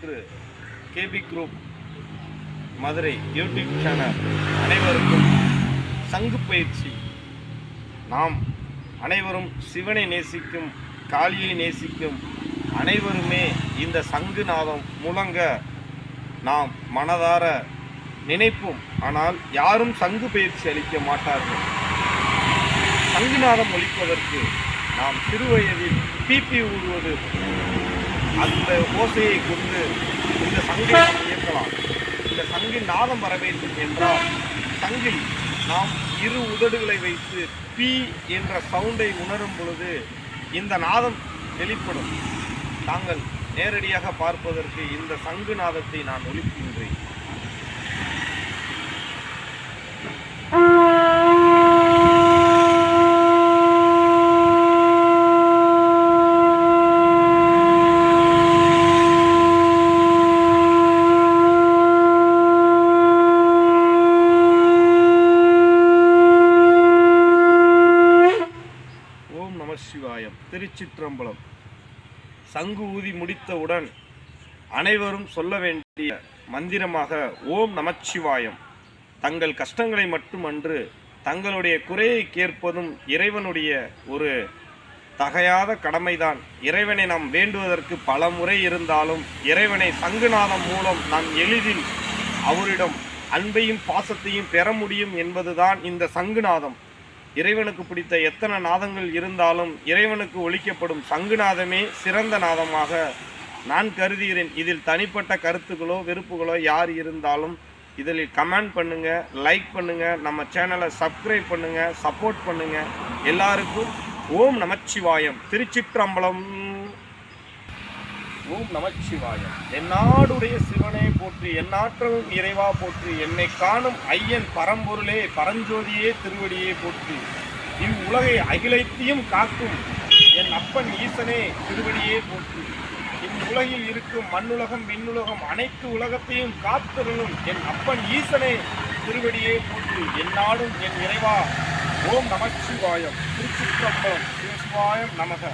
1 KP group Madurai YouTube channel அனைவருக்கும் சங்கு பயிற்சி. நாம் அனைவரும் சிவனை நேசிக்கும், காளியை நேசிக்கும் அனைவருமே இந்த சங்கு நாதம் முழங்க நாம் மனதார நினைப்போம். ஆனால் யாரும் சங்கு பயிற்சி அளிக்க மாட்டார்கள். சங்குநாதம் ஒலிப்பதற்கு நாம் சிறுவயதில் பிபி ஊடுவது, அந்த ஓசையை கொண்டு இந்த சங்கை நாம் இயக்கலாம். இந்த சங்கின் நாதம் வர வேண்டும் என்றால் சங்கில் நாம் 2 உதடுகளை வைத்து பி என்ற சவுண்டை உணரும் பொழுது இந்த நாதம் வெளிப்படும். தாங்கள் நேரடியாக பார்ப்பதற்கு இந்த சங்கு நாதத்தை நான் ஒலிக்கின்றேன். ஓம் நமசிவாயம். திருச்சிற்றம்பலம். சங்கு ஊதி முடித்தவுடன் அனைவரும் சொல்ல வேண்டிய மந்திரமாக ஓம் நமச்சிவாயம். தங்கள் கஷ்டங்களை மட்டுமன்று, தங்களுடைய குறையை கேட்பதும் இறைவனுடைய ஒரு தகையாத கடமைதான். இறைவனை நாம் வேண்டுவதற்கு பல முறை இருந்தாலும் இறைவனை சங்குநாதம் மூலம் நாம் எளிதில் அவரிடம் அன்பையும் பாசத்தையும் பெற முடியும் என்பதுதான் இந்த சங்குநாதம். இறைவனுக்கு பிடித்த எத்தனை நாதங்கள் இருந்தாலும் இறைவனுக்கு ஒலிக்கப்படும் சங்குநாதமே சிறந்த நாதமாக நான் கருதுகிறேன். இதில் தனிப்பட்ட கருத்துக்களோ வெறுப்புகளோ யார் இருந்தாலும் இதில் கமெண்ட் பண்ணுங்கள், லைக் பண்ணுங்கள், நம்ம சேனலை சப்ஸ்கிரைப் பண்ணுங்கள், சப்போர்ட் பண்ணுங்கள். எல்லாருக்கும் ஓம் நமச்சிவாயம். திருச்சிற்றம்பலம். ஓம் நமச்சிவாயம். என்னாடுடைய சிவனே போற்றி, எந்நாற்றலும் இறைவா போற்றி, என்னை காணும் ஐயன் பரம்பொருளே பரஞ்சோதியே திருவடியே போற்றி, இவ்வுலகை அகிலத்தையும் காக்கும் என் அப்பன் ஈசனே திருவடியே போற்றி, இவ்வுலகில் இருக்கும் மண்ணுலகம் விண்ணுலகம் அனைத்து உலகத்தையும் காத்தருளும் என் அப்பன் ஈசனே திருவடியே போற்றி, எந்நாடும் என் இறைவா. ஓம் நமச்சிவாயம். திருச்சிற்றம்பலம். சிவசிவாயம் நமக.